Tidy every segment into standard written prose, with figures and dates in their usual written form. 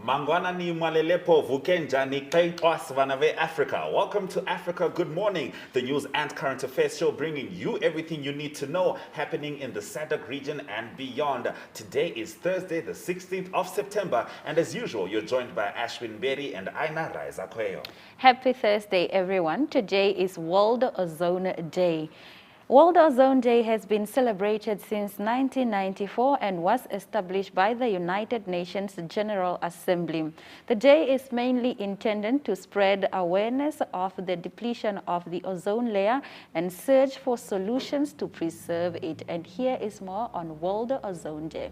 Mangwana ni mwalelepo vukenja ni vanave Africa. Welcome to Africa Good Morning, the news and current affairs show bringing you everything you need to know happening in the SADC region and beyond. Today is Thursday, the 16th of September, and as usual, you're joined by Ashwin Berry and Aina Raiza Kweyo. Happy Thursday, everyone. Today is World Ozone Day. World Ozone Day has been celebrated since 1994 and was established by the United Nations General Assembly. The day is mainly intended to spread awareness of the depletion of the ozone layer and search for solutions to preserve it. And here is more on World Ozone Day.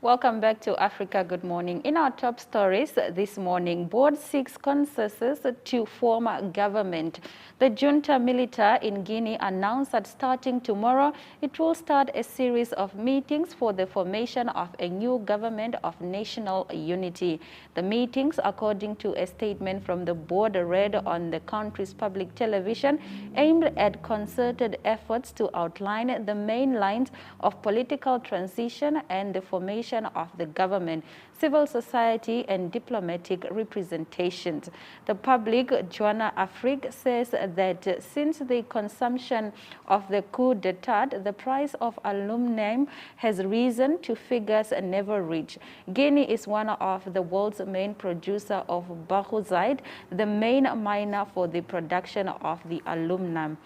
Welcome back to Africa Good Morning. In our top stories this morning, board seeks consensus to form a government. The junta militar in Guinea announced that starting tomorrow, it will start a series of meetings for the formation of a new government of national unity. The meetings, according to a statement from the board read on the country's public television, aimed at concerted efforts to outline the main lines of political transition and the formation of the government, civil society and diplomatic representations. The public, Joanna Afrique, says that since the consumption of the coup d'etat, the price of aluminum has risen to figures never reached. Guinea is one of the world's main producer of bauxite, the main miner for the production of the aluminum.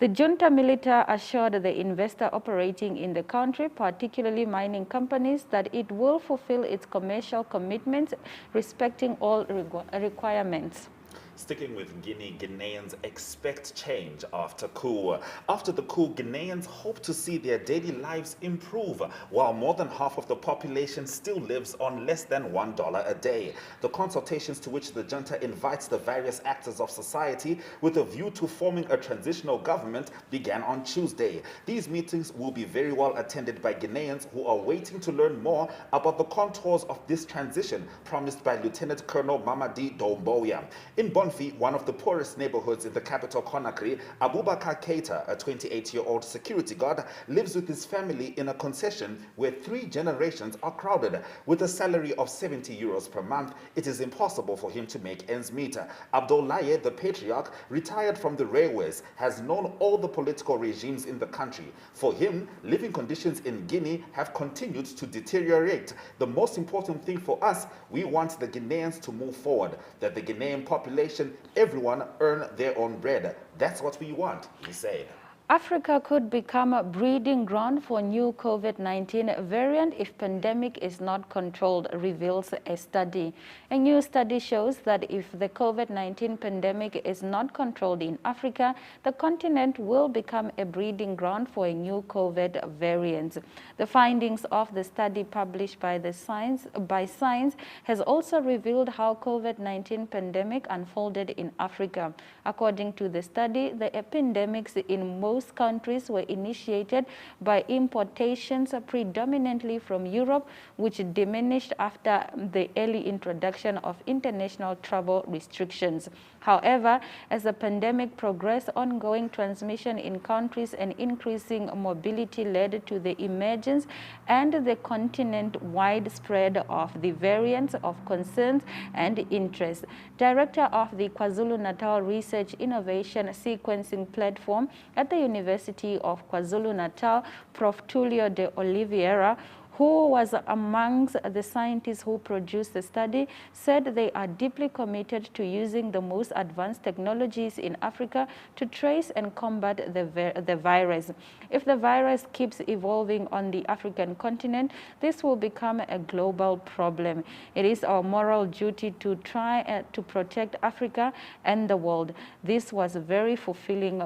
The junta militar assured the investor operating in the country, particularly mining companies, that it will fulfill its commercial commitments, respecting all requirements. Sticking with Guinea, Guineans expect change after coup. After the coup, Guineans hope to see their daily lives improve, while more than half of the population still lives on less than $1 a day. The consultations to which the junta invites the various actors of society with a view to forming a transitional government began on Tuesday. These meetings will be very well attended by Guineans who are waiting to learn more about the contours of this transition promised by Lieutenant Colonel Mamadi Doumbouya. In Bonfi, one of the poorest neighborhoods in the capital Conakry, Abubakar Keita, a 28-year-old security guard, lives with his family in a concession where 3 generations are crowded. With a salary of 70 euros per month, it is impossible for him to make ends meet. Abdoulaye, the patriarch, retired from the railways, has known all the political regimes in the country. For him, living conditions in Guinea have continued to deteriorate. The most important thing for us, we want the Guineans to move forward, that the Guinean population, everyone earn their own bread. That's what we want, he said. Africa could become a breeding ground for new COVID-19 variant if pandemic is not controlled, reveals a study. A new study shows that if the COVID-19 pandemic is not controlled in Africa, the continent will become a breeding ground for a new COVID variant. The findings of the study published by Science has also revealed how COVID-19 pandemic unfolded in Africa. According to the study, the epidemics in most countries were initiated by importations predominantly from Europe, which diminished after the early introduction of international travel restrictions. However, as the pandemic progressed, ongoing transmission in countries and increasing mobility led to the emergence and the continent-wide spread of the variants of concerns and interest. Director of the KwaZulu-Natal Research Innovation Sequencing Platform at the University of KwaZulu-Natal, Prof. Tulio de Oliveira, who was amongst the scientists who produced the study, said they are deeply committed to using the most advanced technologies in Africa to trace and combat the virus. If the virus keeps evolving on the African continent, this will become a global problem. It is our moral duty to try to protect Africa and the world. This was a very fulfilling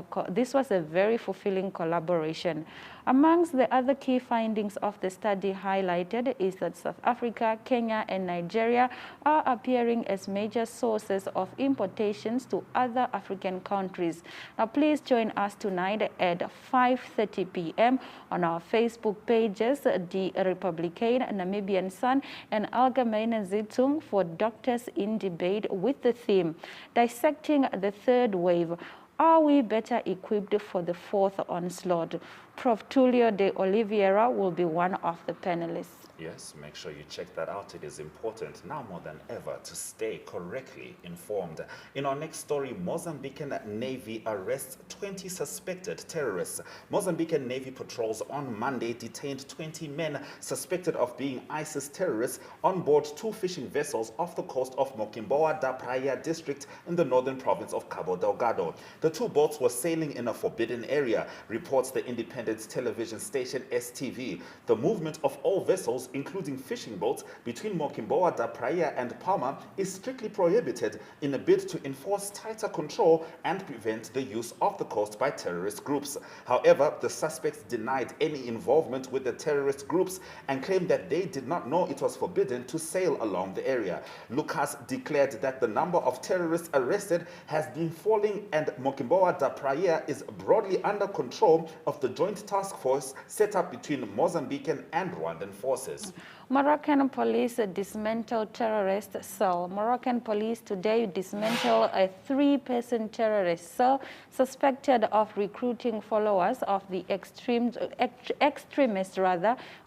collaboration. Amongst the other key findings of the study highlighted is that South Africa, Kenya, and Nigeria are appearing as major sources of importations to other African countries. Now, please join us tonight at 5:30 p.m. on our Facebook pages, The Republican, Namibian Sun, and Algemeine Zeitung for Doctors in Debate with the theme, Dissecting the Third Wave. Are we better equipped for the fourth onslaught? Prof. Tulio de Oliveira will be one of the panelists. Yes, make sure you check that out. It is important now more than ever to stay correctly informed. In our next story, Mozambican Navy arrests 20 suspected terrorists. Mozambican Navy patrols on Monday detained 20 men suspected of being ISIS terrorists on board two fishing vessels off the coast of Mocimboa da Praia district in the northern province of Cabo Delgado. The two boats were sailing in a forbidden area, reports the independent television station STV. The movement of all vessels, including fishing boats, between Mocimboa da Praia and Palma is strictly prohibited in a bid to enforce tighter control and prevent the use of the coast by terrorist groups. However, the suspects denied any involvement with the terrorist groups and claimed that they did not know it was forbidden to sail along the area. Lucas declared that the number of terrorists arrested has been falling and Mocimboa da Praia is broadly under control of the joint task force set up between Mozambican and Rwandan forces. Moroccan police dismantle terrorist cell. Moroccan police today dismantle a 3-person terrorist cell suspected of recruiting followers of the extremist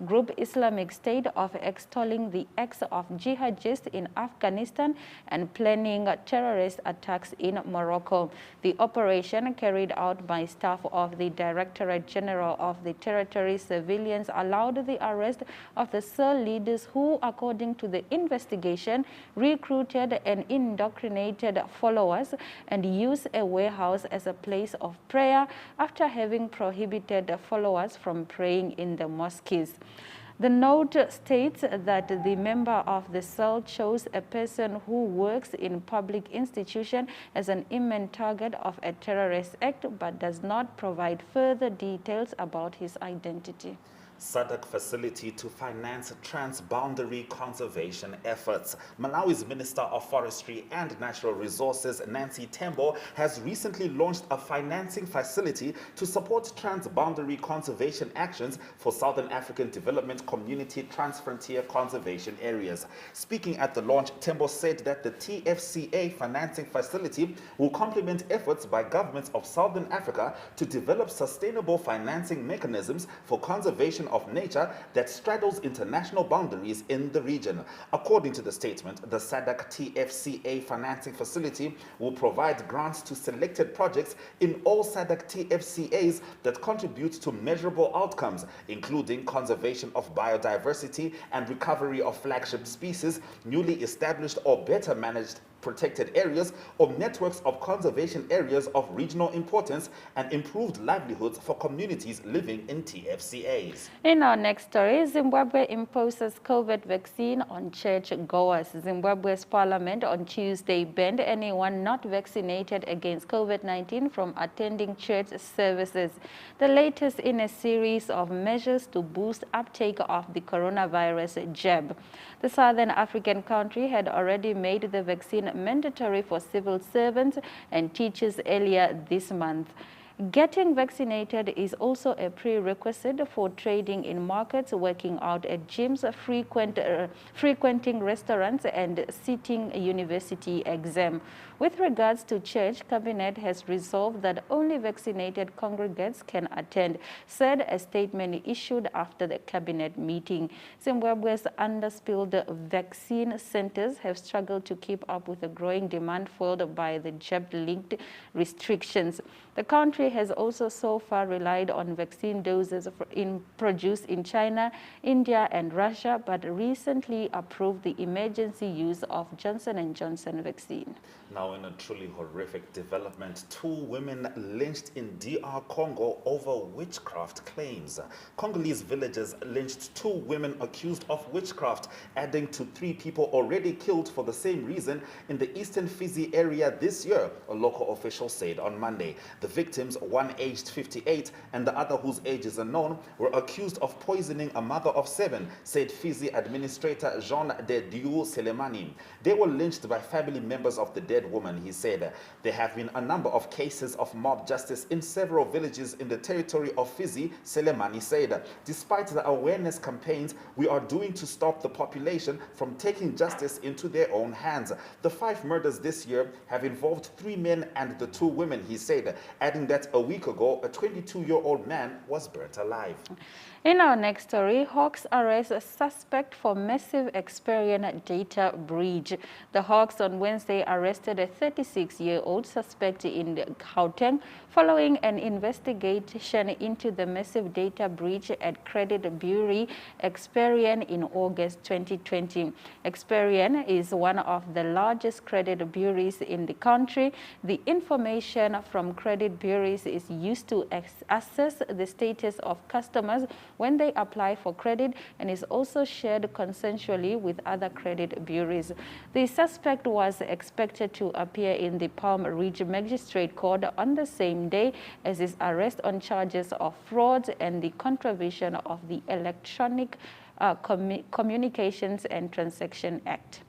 group Islamic State, of extolling the acts of jihadists in Afghanistan and planning terrorist attacks in Morocco. The operation, carried out by staff of the Directorate General of the Territory Civilians, allowed the arrest of the cell leaders who, according to the investigation, recruited and indoctrinated followers and used a warehouse as a place of prayer after having prohibited followers from praying in the mosques. The note states that the member of the cell chose a person who works in public institution as an imminent target of a terrorist act, but does not provide further details about his identity. SADC facility to finance trans-boundary conservation efforts. Malawi's Minister of Forestry and Natural Resources, Nancy Tembo, has recently launched a financing facility to support trans-boundary conservation actions for Southern African Development Community Transfrontier Conservation Areas. Speaking at the launch, Tembo said that the TFCA financing facility will complement efforts by governments of Southern Africa to develop sustainable financing mechanisms for conservation of nature that straddles international boundaries in the region. According to the statement, the SADC TFCA financing facility will provide grants to selected projects in all SADC TFCAs that contribute to measurable outcomes, including conservation of biodiversity and recovery of flagship species, newly established or better managed protected areas, or networks of conservation areas of regional importance, and improved livelihoods for communities living in TFCAs. In our next story, Zimbabwe imposes COVID vaccine on church goers. Zimbabwe's parliament on Tuesday banned anyone not vaccinated against COVID-19 from attending church services, the latest in a series of measures to boost uptake of the coronavirus jab. The Southern African country had already made the vaccine mandatory for civil servants and teachers earlier this month. Getting vaccinated is also a prerequisite for trading in markets, working out at gyms, frequenting restaurants, and sitting a university exam. With regards to church, Cabinet has resolved that only vaccinated congregants can attend, said a statement issued after the Cabinet meeting. Zimbabwe's underspilled vaccine centers have struggled to keep up with the growing demand fueled by the jab-linked restrictions. The country country has also so far relied on vaccine doses produced in China, India, and Russia, but recently approved the emergency use of Johnson & Johnson vaccine. Now, in a truly horrific development, 2 women lynched in DR Congo over witchcraft claims. Congolese villagers lynched 2 women accused of witchcraft, adding to 3 people already killed for the same reason in the eastern Fizi area this year, a local official said on Monday. The victims, one aged 58 and the other whose age is unknown, were accused of poisoning a mother of 7, said Fizi Administrator Jean de Dieu Selemani. They were lynched by family members of the dead woman, he said. There have been a number of cases of mob justice in several villages in the territory of Fizi, Selemani said. Despite the awareness campaigns we are doing to stop the population from taking justice into their own hands, the 5 murders this year have involved 3 men and the 2 women, he said, adding that a week ago, a 22-year-old man was burnt alive. In our next story, Hawks arrest a suspect for massive Experian data breach. The Hawks on Wednesday arrested a 36-year-old suspect in Gauteng following an investigation into the massive data breach at credit bureau Experian in August 2020. Experian is one of the largest credit bureaus in the country. The information from credit bureaus is used to assess the status of customers when they apply for credit and is also shared consensually with other credit bureaus. The suspect was expected to appear in the Palm Ridge Magistrate Court on the same day as his arrest on charges of fraud and the contravention of the Electronic Communications and Transaction Act.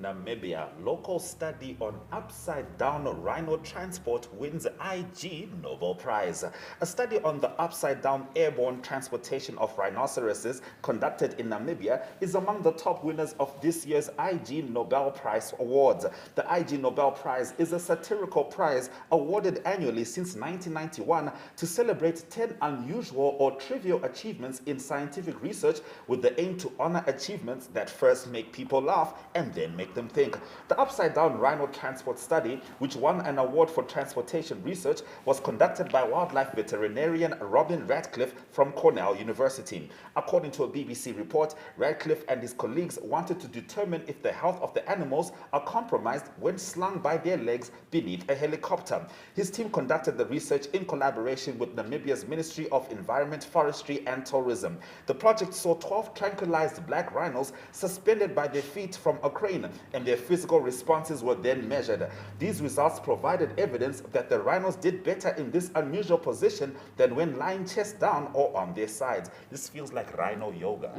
Namibia, local study on upside-down rhino transport wins IG Nobel Prize. A study on the upside-down airborne transportation of rhinoceroses conducted in Namibia is among the top winners of this year's IG Nobel Prize Awards. The IG Nobel Prize is a satirical prize awarded annually since 1991 to celebrate 10 unusual or trivial achievements in scientific research with the aim to honor achievements that first make people laugh and then make them think. The upside-down rhino transport study, which won an award for transportation research, was conducted by wildlife veterinarian Robin Radcliffe from Cornell University. According to a BBC report, Radcliffe and his colleagues wanted to determine if the health of the animals are compromised when slung by their legs beneath a helicopter. His team conducted the research in collaboration with Namibia's Ministry of Environment, Forestry and Tourism. The project saw 12 tranquilized black rhinos suspended by their feet from a crane, and their physical responses were then measured. These results provided evidence that the rhinos did better in this unusual position than when lying chest down or on their sides. This feels like rhino yoga.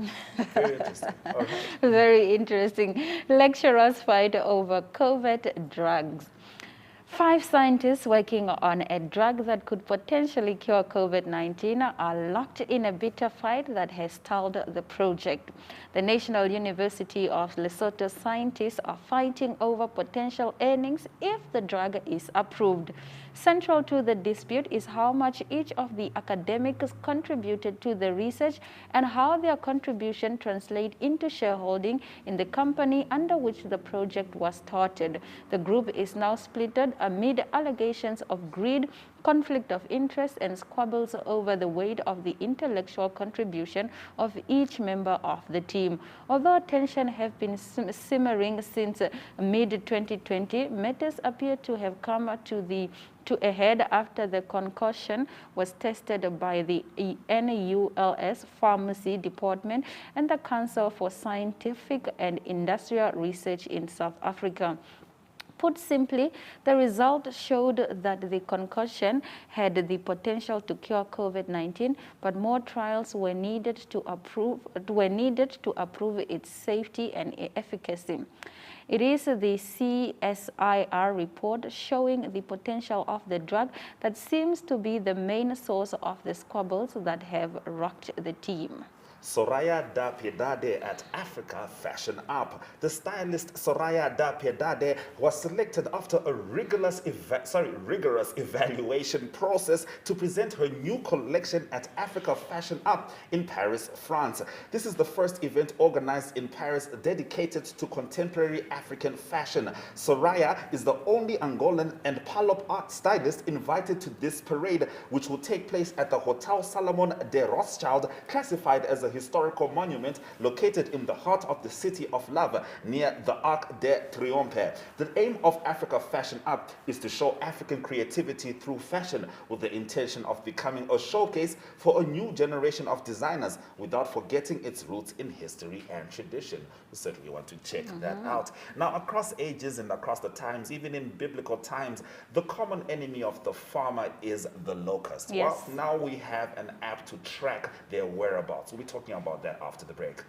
Very interesting. All right. Very interesting. Lecturers fight over COVID drugs. 5 scientists working on a drug that could potentially cure COVID-19 are locked in a bitter fight that has stalled the project. The National University of Lesotho scientists are fighting over potential earnings if the drug is approved. Central to the dispute is how much each of the academics contributed to the research and how their contribution translates into shareholding in the company under which the project was started. The group is now splitted amid allegations of greed, conflict of interest, and squabbles over the weight of the intellectual contribution of each member of the team. Although tension have been simmering since mid-2020, matters appear to have come to a head after the concoction was tested by the NULS Pharmacy Department and the Council for Scientific and Industrial Research in South Africa. Put simply, the result showed that the concoction had the potential to cure COVID-19, but more trials were needed to approve its safety and efficacy. It is the CSIR report showing the potential of the drug that seems to be the main source of the squabbles that have rocked the team. Soraya Da Piedade at Africa Fashion Up. The stylist Soraya Da Piedade was selected after a rigorous evaluation process to present her new collection at Africa Fashion Up in Paris, France. This is the first event organized in Paris dedicated to contemporary African fashion. Soraya is the only Angolan and Palop art stylist invited to this parade, which will take place at the Hotel Salomon de Rothschild, classified as a historical monument located in the heart of the City of Love near the Arc de Triomphe. The aim of Africa Fashion Up is to show African creativity through fashion, with the intention of becoming a showcase for a new generation of designers without forgetting its roots in history and tradition. We certainly want to check that out. Now, across ages and across the times, even in biblical times, the common enemy of the farmer is the locust. Yes. Well, now we have an app to track their whereabouts. We'll be talking about that after the break.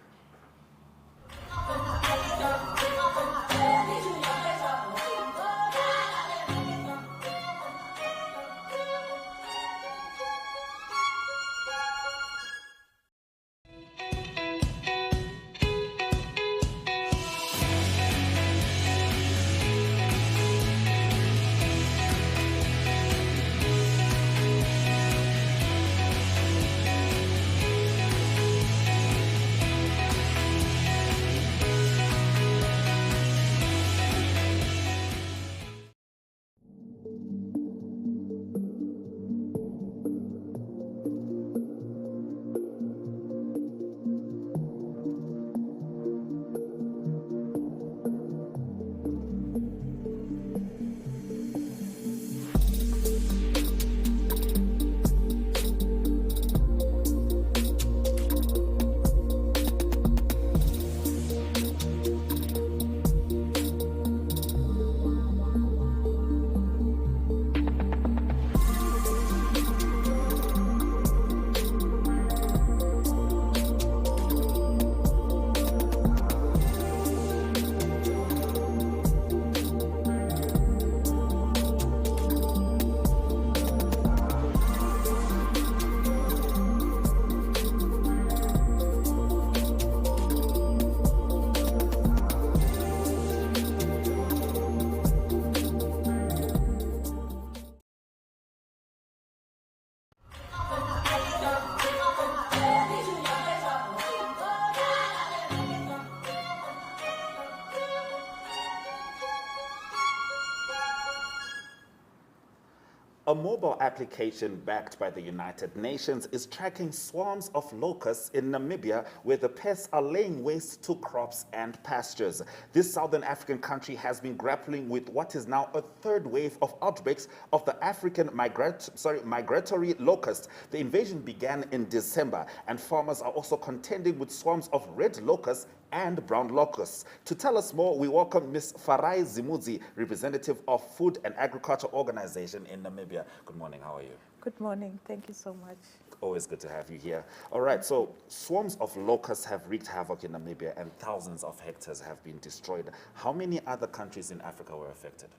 A mobile application backed by the United Nations is tracking swarms of locusts in Namibia, where the pests are laying waste to crops and pastures. This southern African country has been grappling with what is now a third wave of outbreaks of the African migratory locust. The invasion began in December, and farmers are also contending with swarms of red locusts and brown locusts. To tell us more, we welcome Ms. Farai Zimudzi, representative of Food and Agriculture Organization in Namibia. Good morning, how are you? Good morning, thank you so much. Always good to have you here. All right, so swarms of locusts have wreaked havoc in Namibia and thousands of hectares have been destroyed. How many other countries in Africa were affected?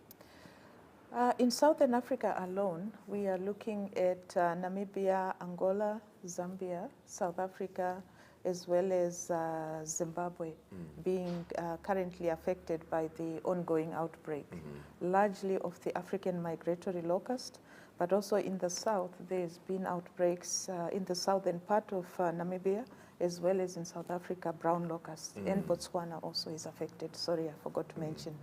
In Southern Africa alone, we are looking at Namibia, Angola, Zambia, South Africa, as well as Zimbabwe being currently affected by the ongoing outbreak, largely of the African migratory locust, but also in the south, there's been outbreaks in the southern part of Namibia, as well as in South Africa, brown locust, and Botswana also is affected. Sorry, I forgot to mention.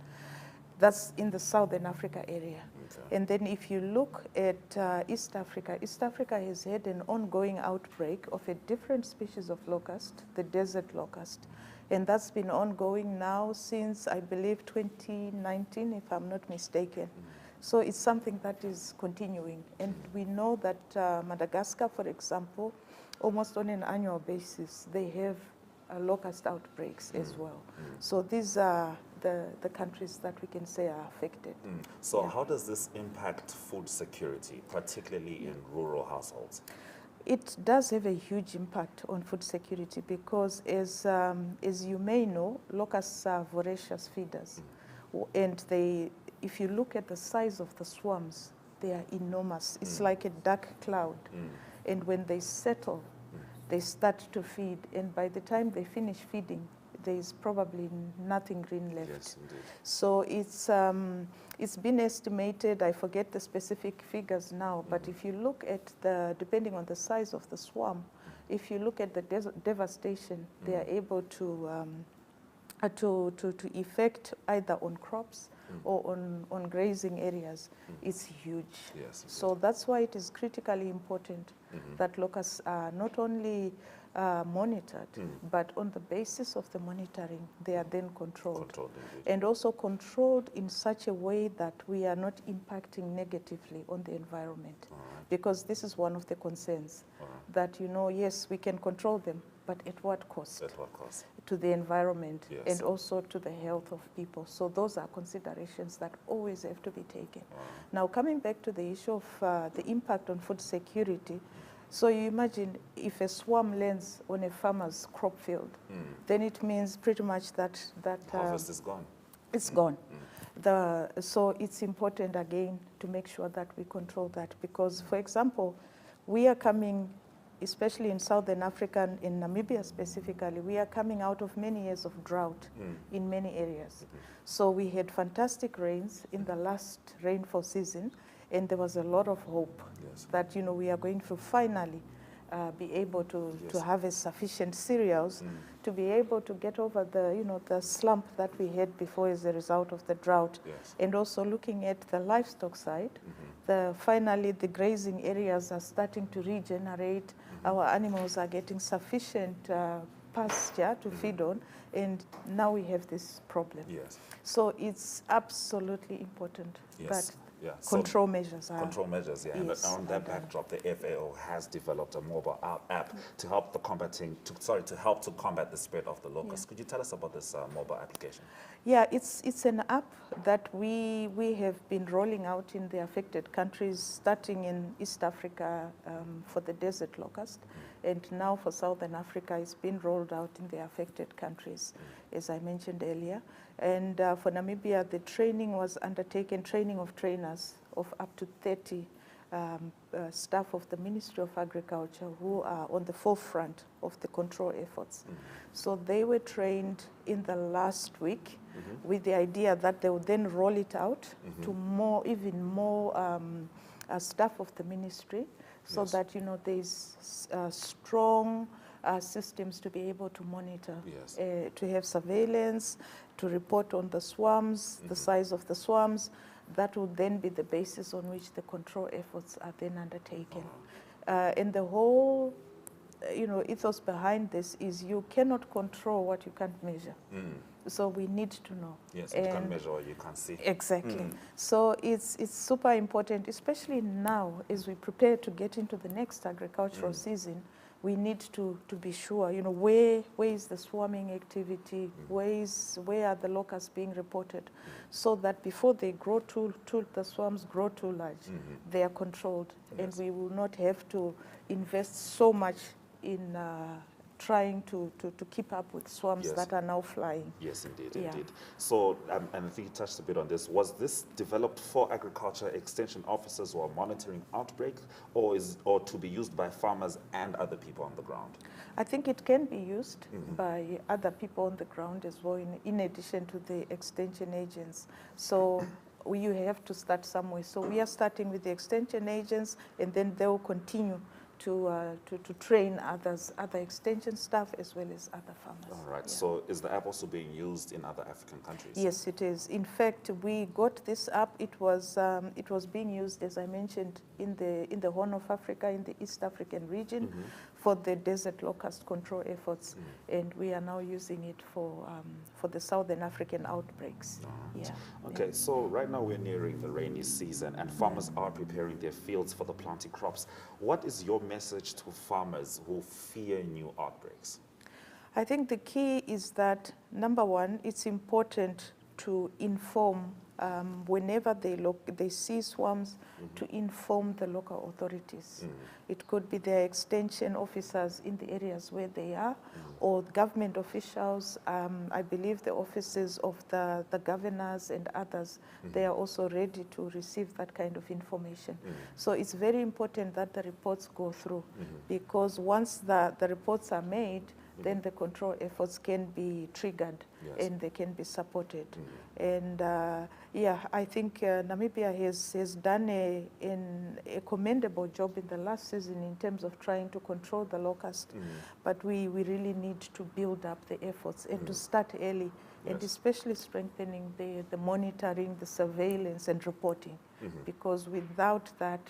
That's in the Southern Africa area. Okay. And then if you look at East Africa has had an ongoing outbreak of a different species of locust, the desert locust. And that's been ongoing now since, I believe, 2019, if I'm not mistaken. So it's something that is continuing. And we know that Madagascar, for example, almost on an annual basis, they have locust outbreaks as well. So these are the countries that we can say are affected. So how does this impact food security, particularly in rural households? It does have a huge impact on food security because, as you may know, locusts are voracious feeders. And if you look at the size of the swarms, they are enormous. It's like a dark cloud. And when they settle, they start to feed, and by the time they finish feeding, there is probably nothing green left. Yes, indeed. So it's been estimated, I forget the specific figures now, but if you look at depending on the size of the swarm, if you look at the devastation, they are able to effect either on crops or on grazing areas, it's huge. Yes, so that's why it is critically important that locusts are not only monitored, but on the basis of the monitoring, they are then controlled. Controlled, indeed. And also controlled in such a way that we are not impacting negatively on the environment. Because this is one of the concerns, that, yes, we can control them, but at what cost? At what cost? To the environment, Yes. and also to the health of people. So those are considerations that always have to be taken. Now, coming back to the issue of the impact on food security, so you imagine if a swarm lands on a farmer's crop field, then it means pretty much that Harvest is gone. it's gone. So it's important, again, to make sure that we control that, because, for example, we are coming, especially in Southern Africa, in Namibia specifically, we are coming out of many years of drought in many areas. So we had fantastic rains in the last rainfall season, and there was a lot of hope that, we are going to finally be able to harvest sufficient cereals to be able to get over the slump that we had before as a result of the drought. And also looking at the livestock side, finally the grazing areas are starting to regenerate. Our animals are getting sufficient pasture to feed on, and now we have this problem. So it's absolutely important that control measures are... Control measures, yeah. Yes, and on that backdrop, the FAO has developed a mobile app to help to help to combat the spread of the locust. Could you tell us about this mobile application? Yeah, it's an app that we have been rolling out in the affected countries, starting in East Africa for the desert locust, and now for Southern Africa, it's been rolled out in the affected countries, as I mentioned earlier. And for Namibia, the training was undertaken, training of trainers of up to 30 staff of the Ministry of Agriculture who are on the forefront of the control efforts. So they were trained in the last week with the idea that they would then roll it out to even more staff of the ministry, so that there's strong systems to be able to monitor, to have surveillance, to report on the swarms, the size of the swarms. That would then be the basis on which the control efforts are then undertaken. And the whole ethos behind this is you cannot control what you can't measure. So we need to know. Yes, you can't measure what you can't see. Exactly. So it's super important, especially now as we prepare to get into the next agricultural season. We need to be sure, where is the swarming activity, where are the locusts being reported, so that before they grow the swarms grow too large, they are controlled, and we will not have to invest so much in trying to keep up with swarms that are now flying. Yes, indeed, indeed. So, and I think you touched a bit on this. Was this developed for agriculture extension officers who are monitoring outbreak, or to be used by farmers and other people on the ground? I think it can be used by other people on the ground as well, in addition to the extension agents. So you have to start somewhere. So we are starting with the extension agents, and then they will continue to train other extension staff as well as other farmers. All right. So is the app also being used in other African countries? Yes, it is. In fact, we got this app. It was being used, as I mentioned, in the Horn of Africa, in the East African region, for the desert locust control efforts, and we are now using it for the Southern African outbreaks. Okay. So right now we're nearing the rainy season, and farmers are preparing their fields for the planting crops. What is your message to farmers who fear new outbreaks? I think the key is that, number one, it's important to inform whenever they see swarms, to inform the local authorities. It could be their extension officers in the areas where they are, or government officials. I believe the offices of the governors and others, they are also ready to receive that kind of information. So it's very important that the reports go through, because once the reports are made, then the control efforts can be triggered, and they can be supported. And yeah, I think Namibia has done a commendable job in the last season in terms of trying to control the locust. But we really need to build up the efforts and to start early, and especially strengthening the monitoring, the surveillance and reporting. Because without that,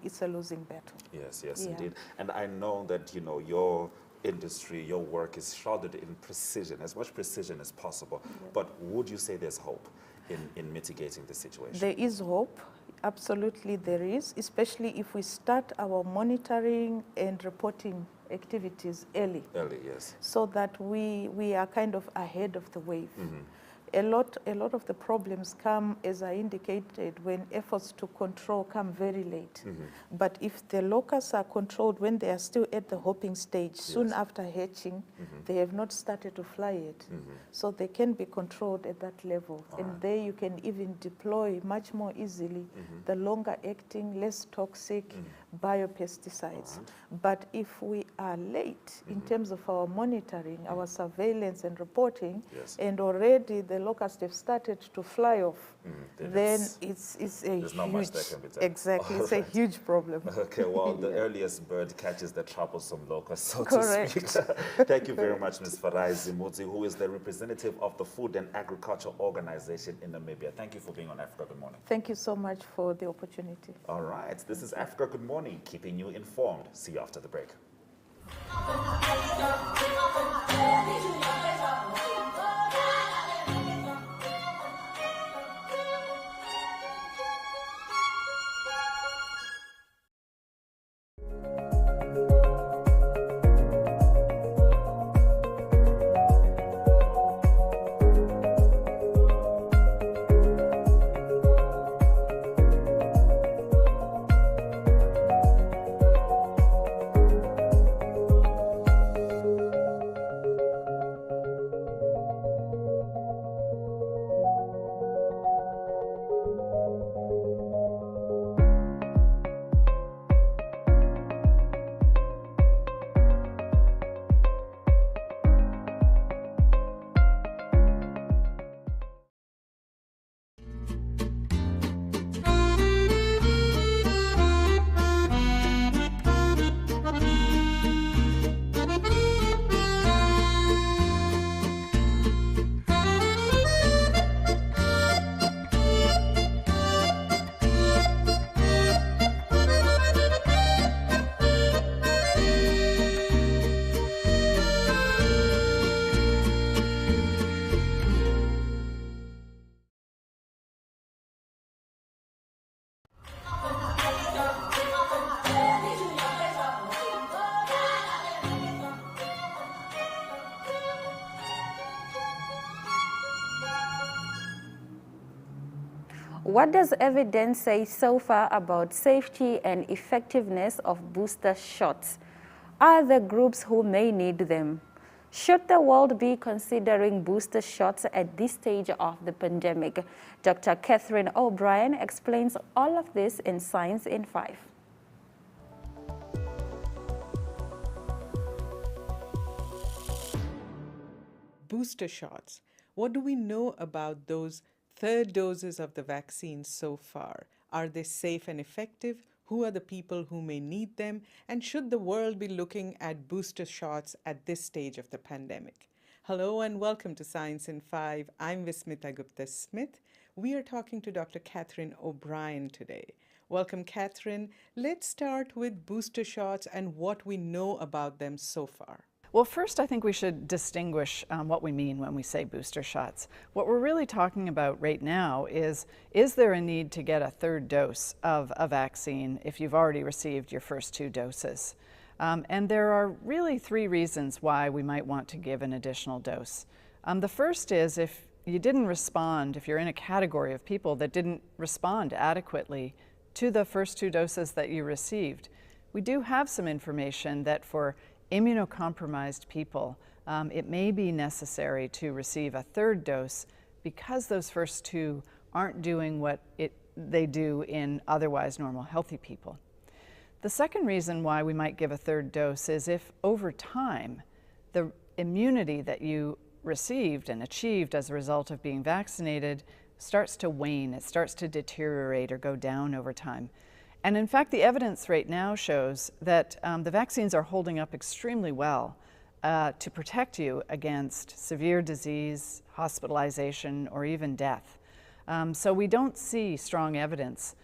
it's a losing battle. Yes, indeed. And I know that, your industry, your work is shrouded in precision, as much precision as possible. But would you say there's hope in mitigating the situation? There is hope. Absolutely there is, especially if we start our monitoring and reporting activities early. Early, yes. So that we are kind of ahead of the wave. A lot of the problems come, as I indicated, when efforts to control come very late. But if the locusts are controlled when they are still at the hopping stage, soon after hatching, they have not started to fly yet. So they can be controlled at that level. And there you can even deploy much more easily the longer acting, less toxic biopesticides. But if we are late in terms of our monitoring, our surveillance and reporting, and already the locusts have started to fly off, then it's a there's not much that can be done. Exactly, it's a huge problem. Okay, well, the earliest bird catches the troublesome locust, so Correct. to speak. Thank you very much, Ms. Farai Zimuzi, who is the representative of the Food and Agriculture Organization in Namibia. Thank you for being on Africa Good Morning. Thank you so much for the opportunity. All right, this is Africa Good Morning, keeping you informed. See you after the break. What does evidence say so far about safety and effectiveness of booster shots? Are there groups who may need them? Should the world be considering booster shots at this stage of the pandemic? Dr. Catherine O'Brien explains all of this in Science in 5. Booster shots. What do we know about those third doses of the vaccine so far? Are they safe and effective? Who are the people who may need them? And should the world be looking at booster shots at this stage of the pandemic? Hello and welcome to Science in 5. I'm Vismita Gupta-Smith. We are talking to Dr. Catherine O'Brien today. Welcome, Catherine. Let's start with booster shots and what we know about them so far. Well, first, I think we should distinguish what we mean when we say booster shots. What we're really talking about right now is there a need to get a third dose of a vaccine if you've already received your first 2 doses? And there are really 3 reasons why we might want to give an additional dose. The first is if you didn't respond, if you're in a category of people that didn't respond adequately to the first 2 doses that you received, we do have some information that for immunocompromised people, it may be necessary to receive a 3rd dose because those first 2 aren't doing what they do in otherwise normal healthy people. The second reason why we might give a 3rd dose is if over time the immunity that you received and achieved as a result of being vaccinated starts to wane, it starts to deteriorate or go down over time. And in fact, the evidence right now shows that the vaccines are holding up extremely well to protect you against severe disease, hospitalization, or even death. So we don't see strong evidence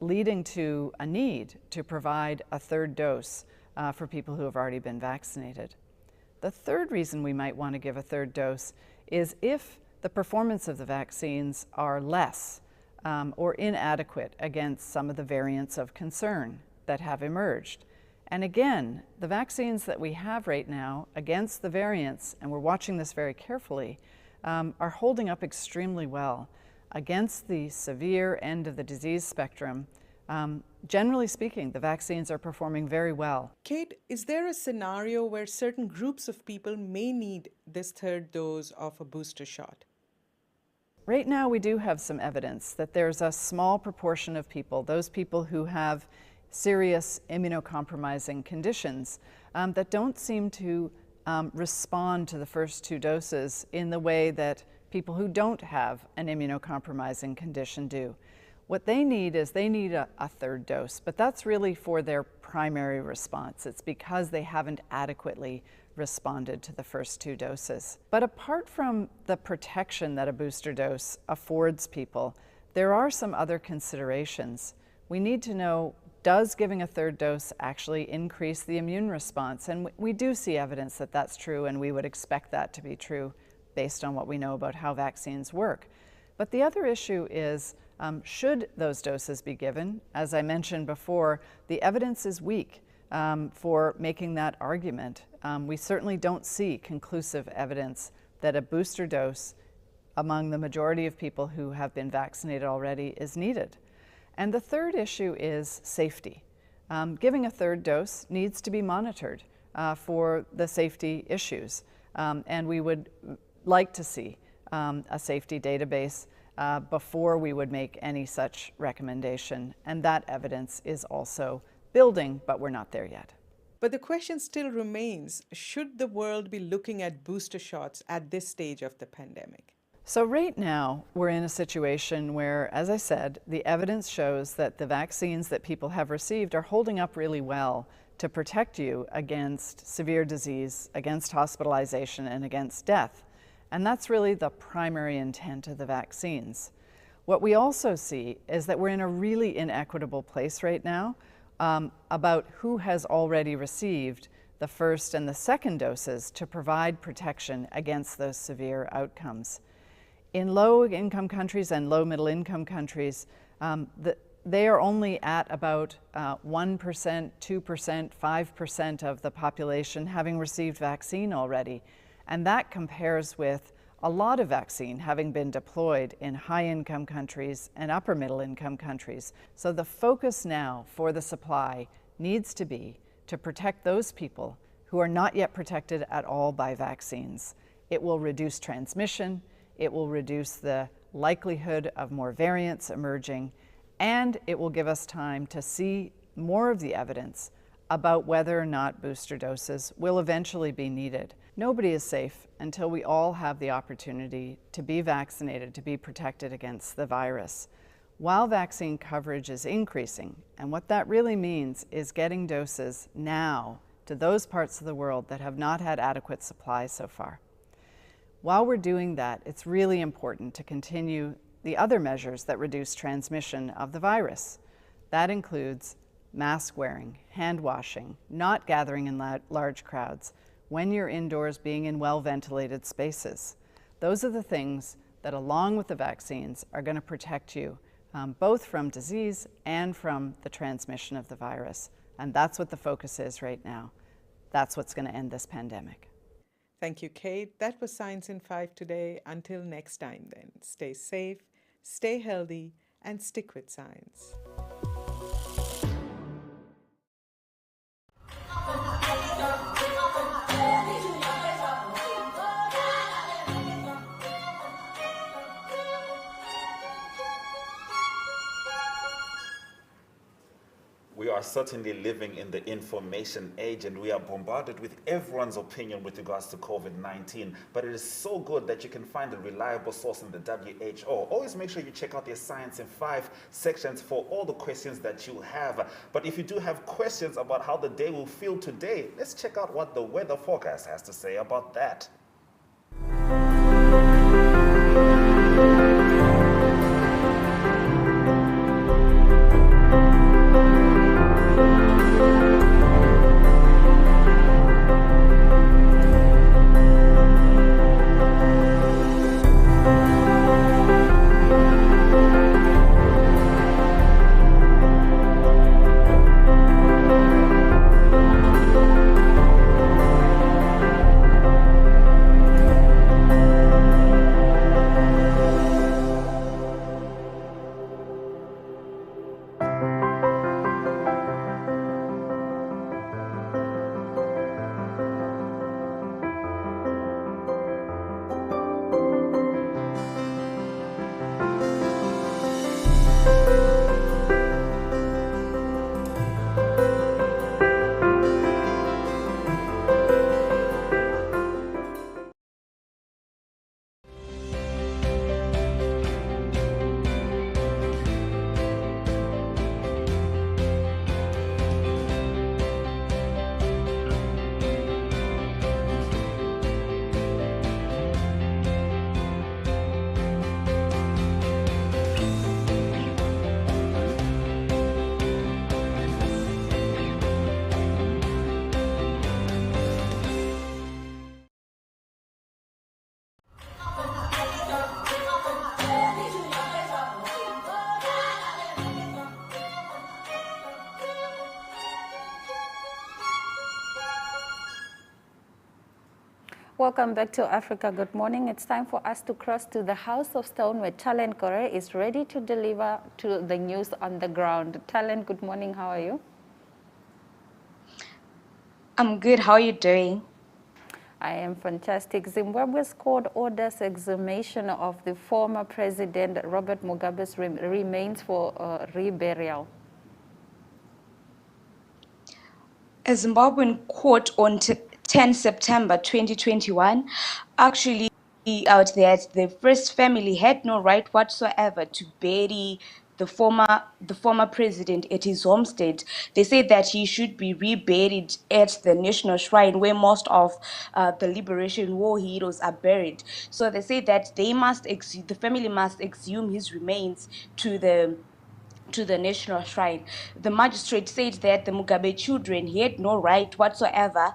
leading to a need to provide a 3rd dose for people who have already been vaccinated. The third reason we might want to give a 3rd dose is if the performance of the vaccines are less or inadequate against some of the variants of concern that have emerged. And again, the vaccines that we have right now against the variants, and we're watching this very carefully, are holding up extremely well against the severe end of the disease spectrum. Generally speaking, the vaccines are performing very well. Kate, is there a scenario where certain groups of people may need this 3rd dose of a booster shot? Right now, we do have some evidence that there's a small proportion of people, those people who have serious immunocompromising conditions, that don't seem to respond to the first 2 doses in the way that people who don't have an immunocompromising condition do. What they need is they need a 3rd dose, but that's really for their primary response. It's because they haven't adequately responded to the first 2 doses. But apart from the protection that a booster dose affords people, there are some other considerations. We need to know, does giving a 3rd dose actually increase the immune response? And we do see evidence that that's true, and we would expect that to be true based on what we know about how vaccines work. But the other issue is, should those doses be given? As I mentioned before, the evidence is weak for making that argument. We certainly don't see conclusive evidence that a booster dose among the majority of people who have been vaccinated already is needed. And the third issue is safety. Giving a 3rd dose needs to be monitored for the safety issues. And we would like to see a safety database before we would make any such recommendation. And that evidence is also building, but we're not there yet. But the question still remains, should the world be looking at booster shots at this stage of the pandemic? So right now, we're in a situation where, as I said, the evidence shows that the vaccines that people have received are holding up really well to protect you against severe disease, against hospitalization, and against death. And that's really the primary intent of the vaccines. What we also see is that we're in a really inequitable place right now about who has already received the 1st and the 2nd doses to provide protection against those severe outcomes. In low-income countries and low-middle-income countries, they are only at about 1%, 2%, 5% of the population having received vaccine already. And that compares with a lot of vaccine having been deployed in high-income countries and upper-middle-income countries. So the focus now for the supply needs to be to protect those people who are not yet protected at all by vaccines. It will reduce transmission, it will reduce the likelihood of more variants emerging, and it will give us time to see more of the evidence about whether or not booster doses will eventually be needed. Nobody is safe until we all have the opportunity to be vaccinated, to be protected against the virus. While vaccine coverage is increasing, and what that really means is getting doses now to those parts of the world that have not had adequate supply so far. While we're doing that, it's really important to continue the other measures that reduce transmission of the virus. That includes mask wearing, hand washing, not gathering in large crowds, when you're indoors, being in well-ventilated spaces. Those are the things that, along with the vaccines, are going to protect you both from disease and from the transmission of the virus. And that's what the focus is right now. That's what's going to end this pandemic. Thank you, Kate. That was Science in 5 today. Until next time, then, stay safe, stay healthy, and stick with science. We are certainly living in the information age and we are bombarded with everyone's opinion with regards to COVID-19. But it is so good that you can find a reliable source in the WHO. Always make sure you check out their Science in 5 sections for all the questions that you have. But if you do have questions about how the day will feel today, let's check out what the weather forecast has to say about that. Welcome back to Africa Good Morning. It's time for us to cross to the House of Stone where Talent Gore is ready to deliver to the news on the ground. Talent, good morning. How are you? I'm good. How are you doing? I am fantastic. Zimbabwe's court orders exhumation of the former president Robert Mugabe's remains for reburial. A Zimbabwean court on 10 September 2021 actually out that the first family had no right whatsoever to bury the former president at his homestead. They said that he should be reburied at the National Shrine where most of the Liberation War heroes are buried. So they say that the family must exhume his remains to the National Shrine. The magistrate said that the Mugabe children had no right whatsoever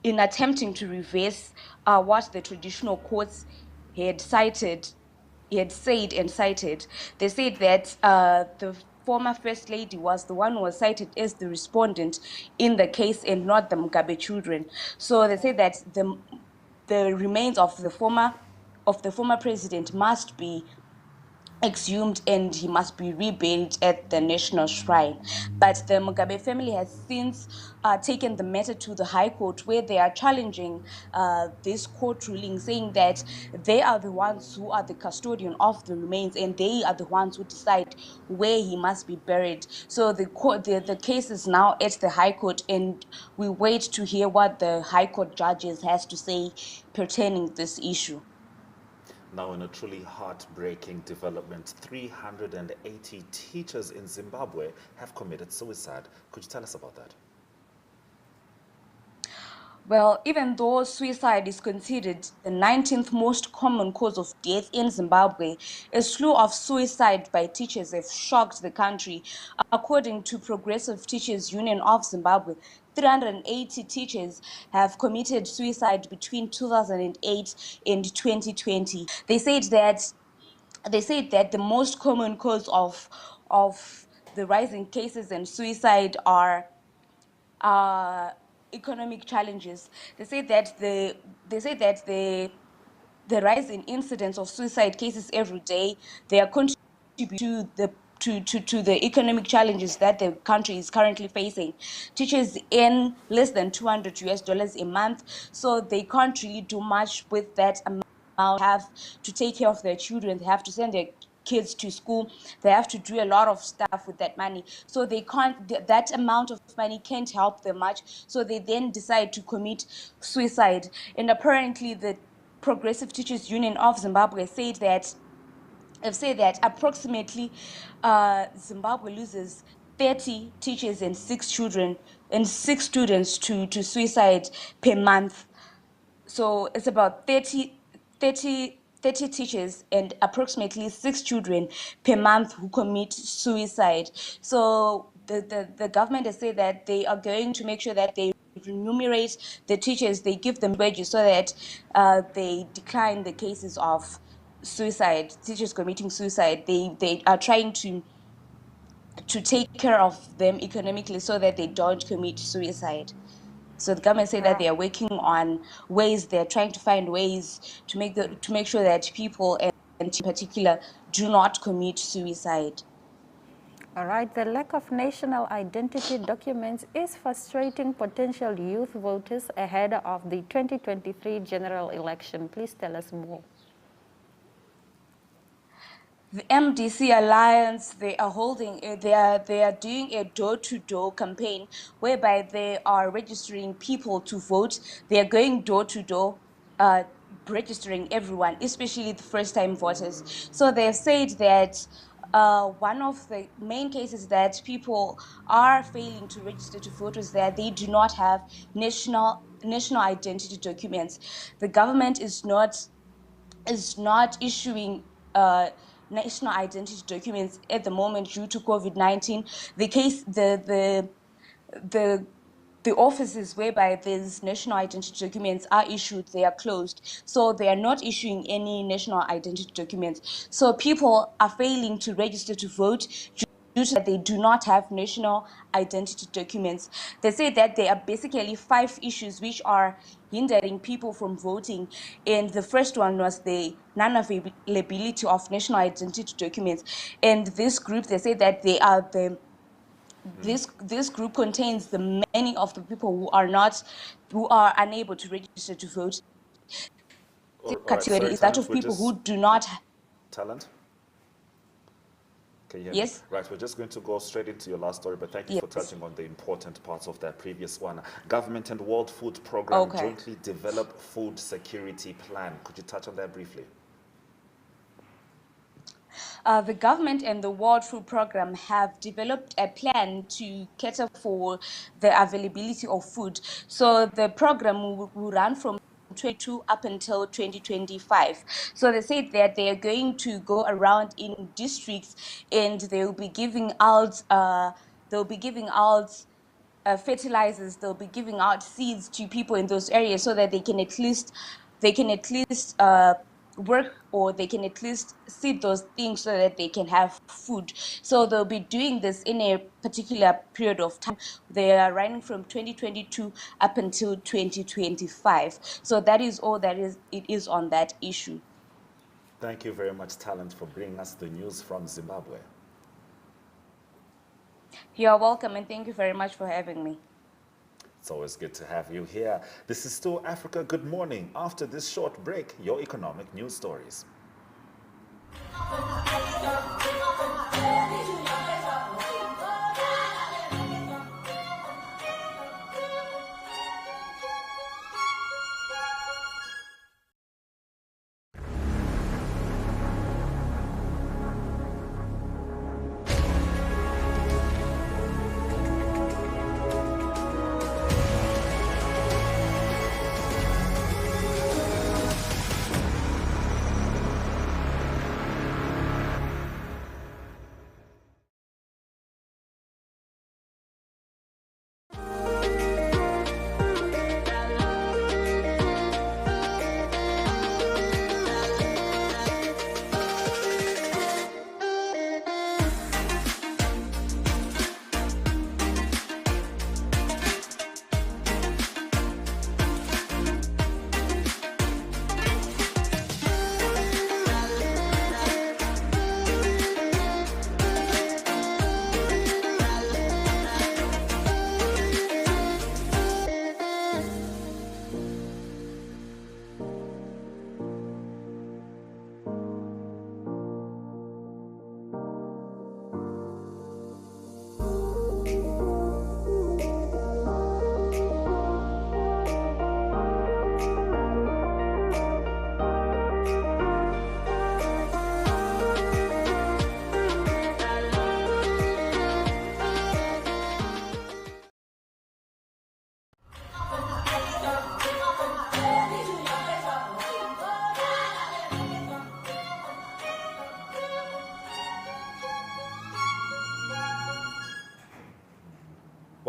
in attempting to reverse what the traditional courts had cited, had said and cited. They said that the former First Lady was the one who was cited as the respondent in the case and not the Mugabe children. So they say that the remains of the former president must be exhumed and he must be reburied at the National Shrine. But the Mugabe family has since taken the matter to the High Court where they are challenging this court ruling, saying that they are the ones who are the custodian of the remains and they are the ones who decide where he must be buried. So the case is now at the High Court and we wait to hear what the High Court judges has to say pertaining this issue. Now, in a truly heartbreaking development, 380 teachers in Zimbabwe have committed suicide. Could you tell us about that? Well, even though suicide is considered the 19th most common cause of death in Zimbabwe, a slew of suicide by teachers have shocked the country. According to Progressive Teachers Union of Zimbabwe, 380 teachers have committed suicide between 2008 and 2020. They said that the most common cause of the rising cases and suicide are economic challenges. They say that the rise in incidents of suicide cases every day, they are contributing to the economic challenges that the country is currently facing. Teachers earn less than $200 a month, so they can't really do much with that amount. They have to take care of their children, they have to send their kids to school, they have to do a lot of stuff with that money, so they can't, that amount of money can't help them much, so they then decide to commit suicide. And apparently the Progressive Teachers Union of Zimbabwe have said that approximately Zimbabwe loses 30 teachers and 6 children and 6 students to suicide per month. So it's about 30 teachers and approximately 6 children per month who commit suicide. So the government has said that they are going to make sure that they remunerate the teachers, they give them wages so that they decline the cases of suicide, teachers committing suicide. They are trying to take care of them economically so that they don't commit suicide. So the government say that they are working on ways, they're trying to find ways to make sure that people, and in particular, do not commit suicide. All right, the lack of national identity documents is frustrating potential youth voters ahead of the 2023 general election. Please tell us more. The MDC Alliance, they are doing a door-to-door campaign whereby they are registering people to vote. They are going door-to-door, registering everyone, especially the first-time voters. So they've said that one of the main cases that people are failing to register to vote is that they do not have national identity documents. The government is not issuing national identity documents at the moment due to COVID-19. The offices whereby these national identity documents are issued, they are closed. So they are not issuing any national identity documents. So people are failing to register to vote due to that they do not have national identity documents. They say that there are basically 5 issues which are hindering people from voting. And the first one was the non-availability of national identity documents. And this group, they say that they are this group contains the many of the people who are unable to register to vote. The All right, category sorry, is that Talent, of people who do not. Talent? Can you hear Yes. me? Right, we're just going to go straight into your last story, but thank you for Yes. touching on the important parts of that previous one. Government and World Food Program Okay. jointly develop food security plan. Could you touch on that briefly? The government and the World Food Program have developed a plan to cater for the availability of food. So the program will run from 2022 up until 2025. So they said that they are going to go around in districts and they will be giving out fertilizers, they'll be giving out seeds to people in those areas so that they can at least work, or they can at least seed those things so that they can have food. So they'll be doing this in a particular period of time. They are running from 2022 up until 2025. So that is all it is on that issue. Thank you very much, Talent, for bringing us the news from Zimbabwe. You're welcome, and thank you very much for having me. It's always good to have you here. This is still Africa Good Morning. After this short break, your economic news stories.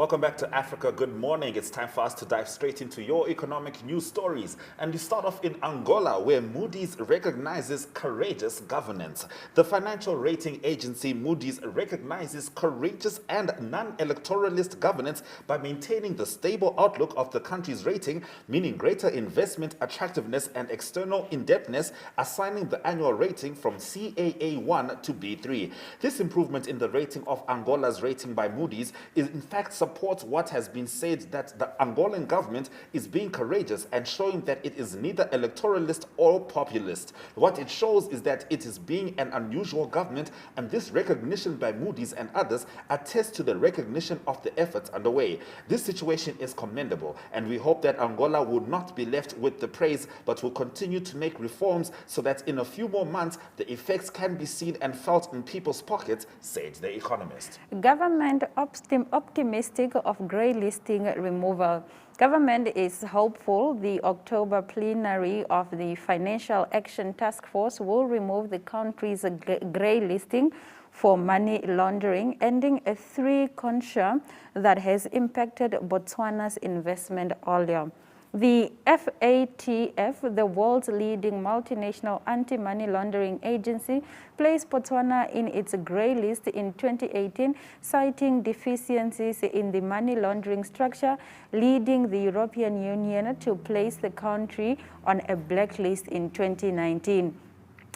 Welcome back to Africa. Good morning. It's time for us to dive straight into your economic news stories. And we start off in Angola, where Moody's recognizes courageous governance. The financial rating agency Moody's recognizes courageous and non-electoralist governance by maintaining the stable outlook of the country's rating, meaning greater investment attractiveness and external indebtedness, assigning the annual rating from CAA1 to B3. This improvement in the rating of Angola's rating by Moody's is in fact supports what has been said that the Angolan government is being courageous and showing that it is neither electoralist or populist. What it shows is that it is being an unusual government, and this recognition by Moody's and others attests to the recognition of the efforts underway. This situation is commendable, and we hope that Angola will not be left with the praise, but will continue to make reforms so that in a few more months the effects can be seen and felt in people's pockets, said the economist. Government optimistic of grey listing removal. Government is hopeful the October plenary of the Financial Action Task Force will remove the country's grey listing for money laundering, ending a three-culture that has impacted Botswana's investment earlier. The FATF, the world's leading multinational anti-money laundering agency, placed Botswana in its grey list in 2018, citing deficiencies in the money laundering structure, leading the European Union to place the country on a blacklist in 2019.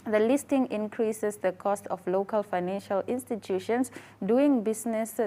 The listing increases the cost of local financial institutions doing business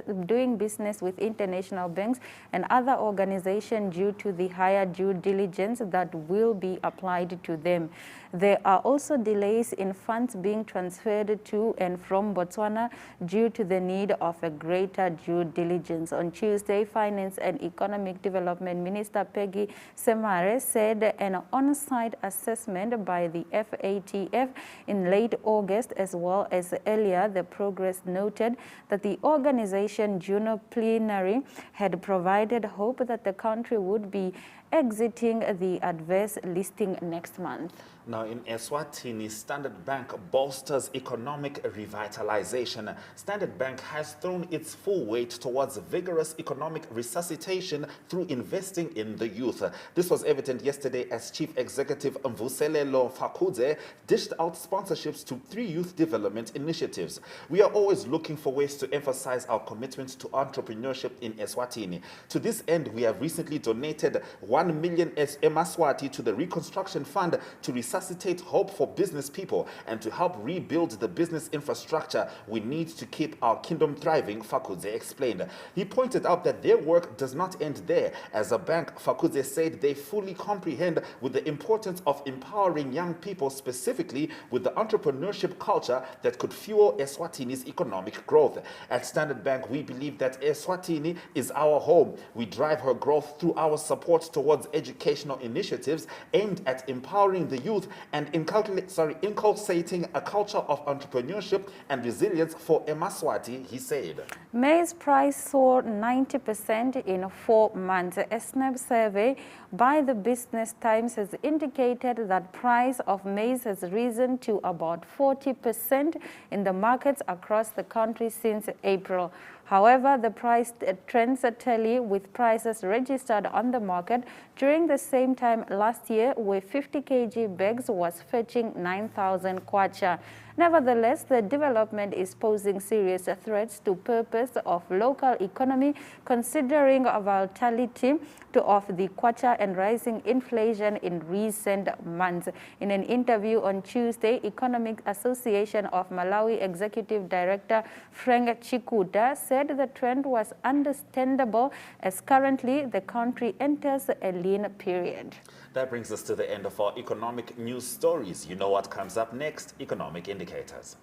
with international banks and other organizations due to the higher due diligence that will be applied to them. There are also delays in funds being transferred to and from Botswana due to the need of a greater due diligence. On Tuesday, Finance and Economic Development Minister Peggy Semare said an on-site assessment by the FATF in late August, as well as earlier, the progress noted that the organization Juno plenary had provided hope that the country would be exiting the adverse listing next month. Now in Eswatini, Standard Bank bolsters economic revitalization. Standard Bank has thrown its full weight towards vigorous economic resuscitation through investing in the youth. This was evident yesterday as Chief Executive Mvuselelo Fakudze dished out sponsorships to 3 youth development initiatives. We are always looking for ways to emphasize our commitment to entrepreneurship in Eswatini. To this end, we have recently donated 1 million emaswati to the Reconstruction Fund to resuscitate hope for business people and to help rebuild the business infrastructure we need to keep our kingdom thriving, Fakudze explained. He pointed out that their work does not end there. As a bank, Fakudze said they fully comprehend with the importance of empowering young people, specifically with the entrepreneurship culture that could fuel Eswatini's economic growth. At Standard Bank, we believe that Eswatini is our home. We drive her growth through our support towards educational initiatives aimed at empowering the youth and inculcating a culture of entrepreneurship and resilience for Emaswati, he said. Maize price soared 90% in 4 months. A SNAP survey by the Business Times has indicated that price of maize has risen to about 40% in the markets across the country since April. However, the price trends tally with prices registered on the market during the same time last year, where 50 kg bags was fetching 9,000 kwacha. Nevertheless, the development is posing serious threats to purpose of local economy, considering volatility of the kwacha and rising inflation in recent months. In an interview on Tuesday, Economic Association of Malawi Executive Director Frank Chikuta said the trend was understandable as currently the country enters a lean period. That brings us to the end of our economic news stories. You know what comes up next? Economic indicators.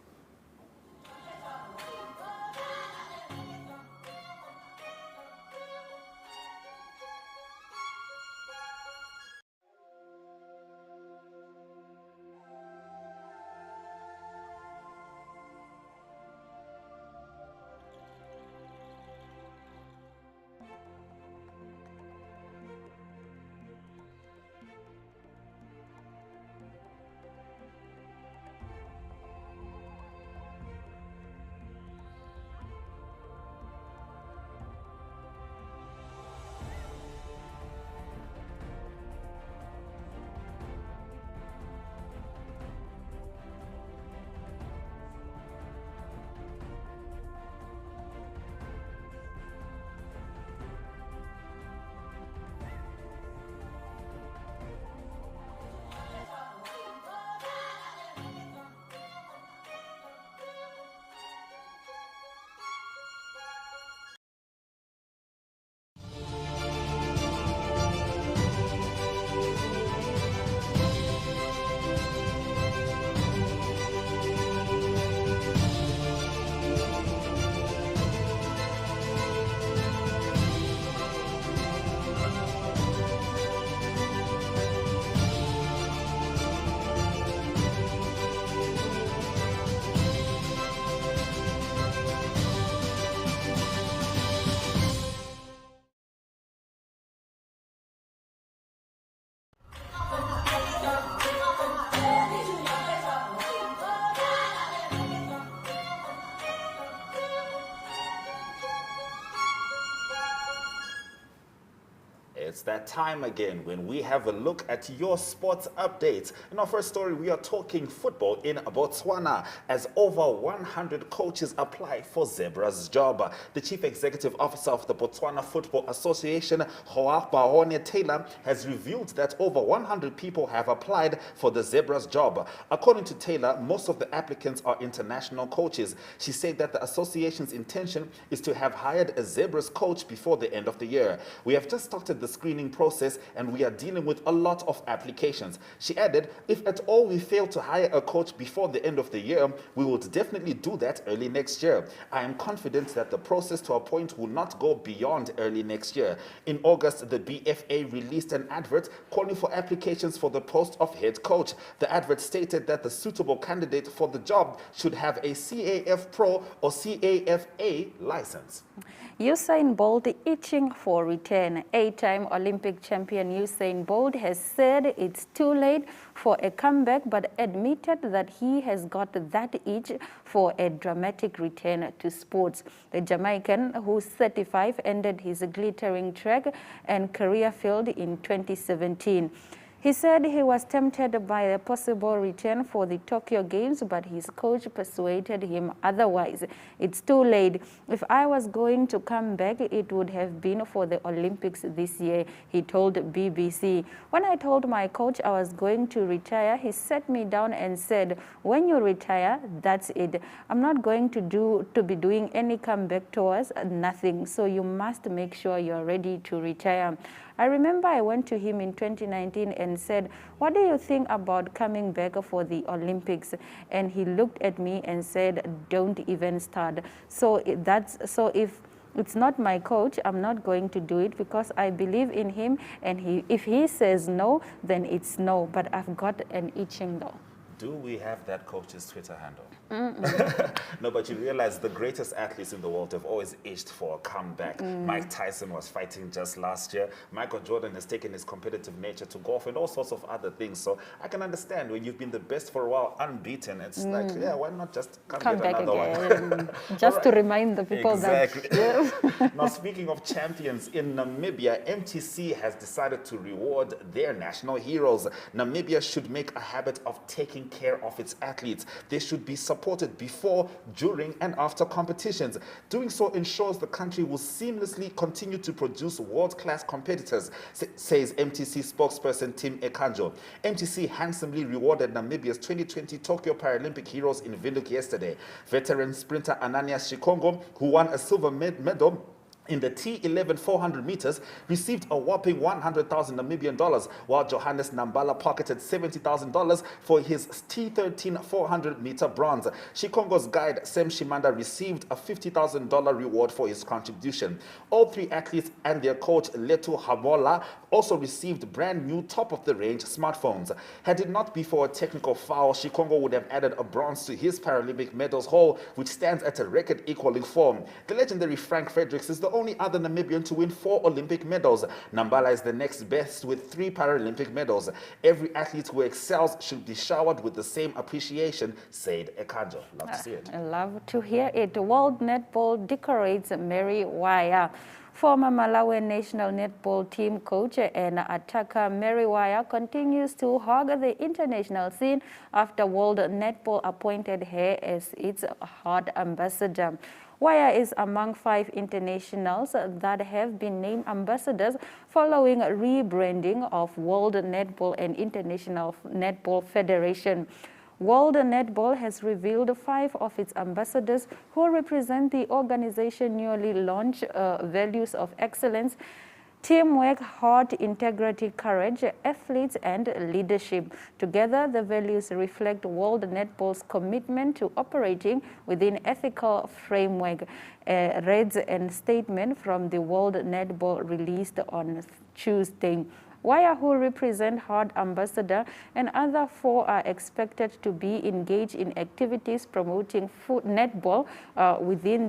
It's that time again when we have a look at your sports updates. In our first story, we are talking football in Botswana as over 100 coaches apply for Zebra's job. The Chief Executive Officer of the Botswana Football Association, Hoa Bahone Taylor, has revealed that over 100 people have applied for the Zebra's job. According to Taylor, most of the applicants are international coaches. She said that the association's intention is to have hired a Zebra's coach before the end of the year. We have just started the screening process and we are dealing with a lot of applications. She added, if at all we fail to hire a coach before the end of the year, we will definitely do that early next year. I am confident that the process to appoint will not go beyond early next year. In August, the BFA released an advert calling for applications for the post of head coach. The advert stated that the suitable candidate for the job should have a CAF Pro or CAFA license. Usain Bolt itching for return. 8-time Olympic champion Usain Bolt has said it's too late for a comeback, but admitted that he has got that itch for a dramatic return to sports. The Jamaican, who's 35, ended his glittering track and career field in 2017. He said he was tempted by a possible return for the Tokyo Games, but his coach persuaded him otherwise. It's too late. If I was going to come back, it would have been for the Olympics this year, he told BBC. When I told my coach I was going to retire, he sat me down and said, when you retire, that's it. I'm not going to be doing any comeback tours, nothing. So you must make sure you're ready to retire. I remember I went to him in 2019 and said, what do you think about coming back for the Olympics? And he looked at me and said, don't even start. So if it's not my coach, I'm not going to do it because I believe in him. And if he says no, then it's no. But I've got an itching though. Do we have that coach's Twitter handle? No, but you realize the greatest athletes in the world have always itched for a comeback. Mike Tyson was fighting just last year. Michael Jordan has taken his competitive nature to golf and all sorts of other things. So I can understand when you've been the best for a while, unbeaten. It's like, yeah, why not just come back another again? one? Just to remind the people exactly. that. Now, speaking of champions, in Namibia, MTC has decided to reward their national heroes. Namibia should make a habit of taking care of its athletes. They should be supported before, during, and after competitions. Doing so ensures the country will seamlessly continue to produce world-class competitors, says MTC spokesperson Tim Ekanjo. MTC handsomely rewarded Namibia's 2020 Tokyo Paralympic heroes in Windhoek yesterday. Veteran sprinter Ananias Shikongo, who won a silver medal in the T11 400 meters, received a whopping 100,000 Namibian dollars, while Johannes Nambala pocketed $70,000 for his T13 400 meter bronze. Shikongo's guide, Sem Shimanda, received a $50,000 reward for his contribution. All three athletes and their coach, Letu Hamola, also received brand new top-of-the-range smartphones. Had it not been for a technical foul, Shikongo would have added a bronze to his Paralympic medals haul, which stands at a record-equaling 4. The legendary Frank Fredericks is the only other Namibian to win 4 Olympic medals. Nambala is the next best with 3 Paralympic medals. Every athlete who excels should be showered with the same appreciation, said Ekanjo. Love to see it. I love to hear it. World Netball decorates Mary Wire. Former Malawi national netball team coach and attacker Mary Wire continues to hog the international scene after World Netball appointed her as its hot ambassador. Wire is among 5 internationals that have been named ambassadors following rebranding of World Netball and International Netball Federation. World Netball has revealed 5 of its ambassadors who represent the organization's newly launched values of excellence, teamwork, heart, integrity, courage, athletes, and leadership. Together, the values reflect World Netball's commitment to operating within ethical framework, reads a statement from the World Netball released on Tuesday. Wire, who represent Heart Ambassador, and other 4 are expected to be engaged in activities promoting netball within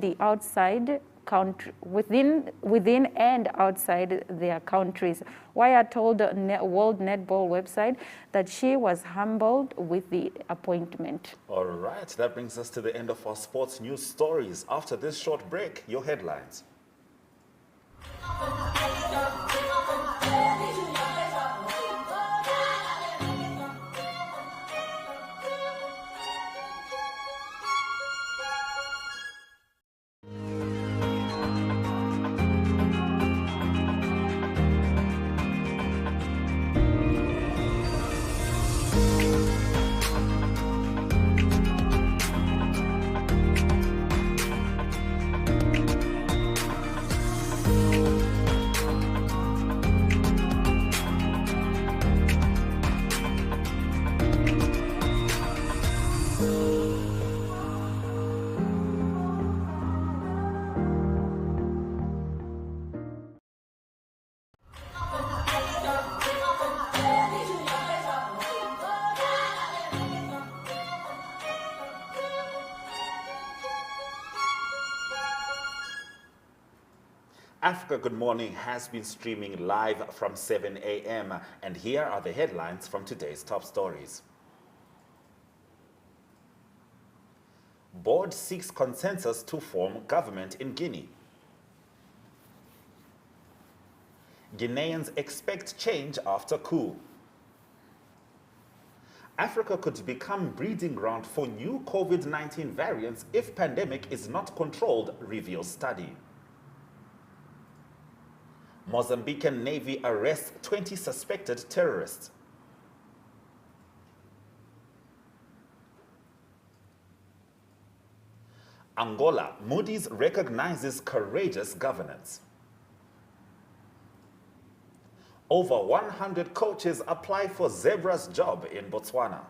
and outside their countries. Wire told the World Netball website that she was humbled with the appointment. All right, that brings us to the end of our sports news stories. After this short break, your headlines. Africa Good Morning has been streaming live from 7 a.m. And here are the headlines from today's top stories. Board seeks consensus to form government in Guinea. Guineans expect change after coup. Africa could become breeding ground for new COVID-19 variants if pandemic is not controlled, reveals study. Mozambican Navy arrests 20 suspected terrorists. Angola, Moody's recognizes courageous governance. Over 100 coaches apply for Zebra's job in Botswana.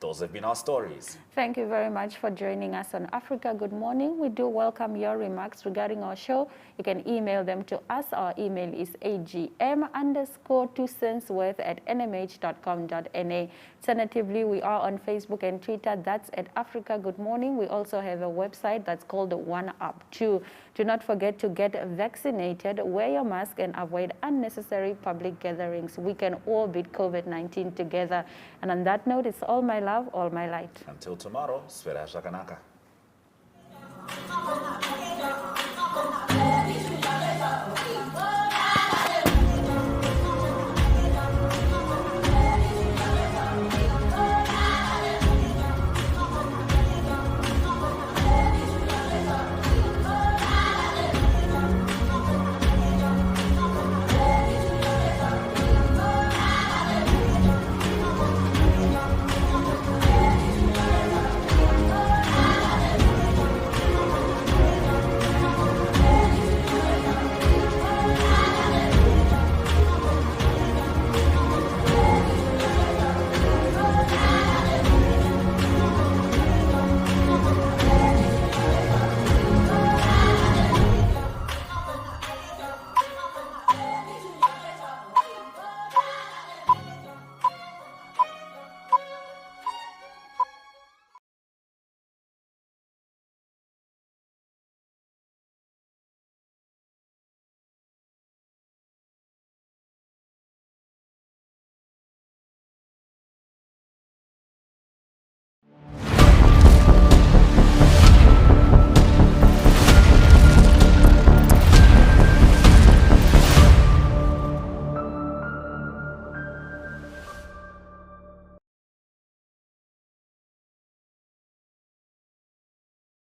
Those have been our stories. Thank you very much for joining us on Africa Good Morning. We do welcome your remarks regarding our show. You can email them to us. Our email is agm_2centsworth@nmh.com.na. Alternatively, we are on Facebook and Twitter. That's at Africa Good Morning. We also have a website that's called One Up 2. Do not forget to get vaccinated, wear your mask, and avoid unnecessary public gatherings. We can all beat COVID-19 together. And on that note, it's all my love, all my light. Until tomorrow, Swera Shakanaka.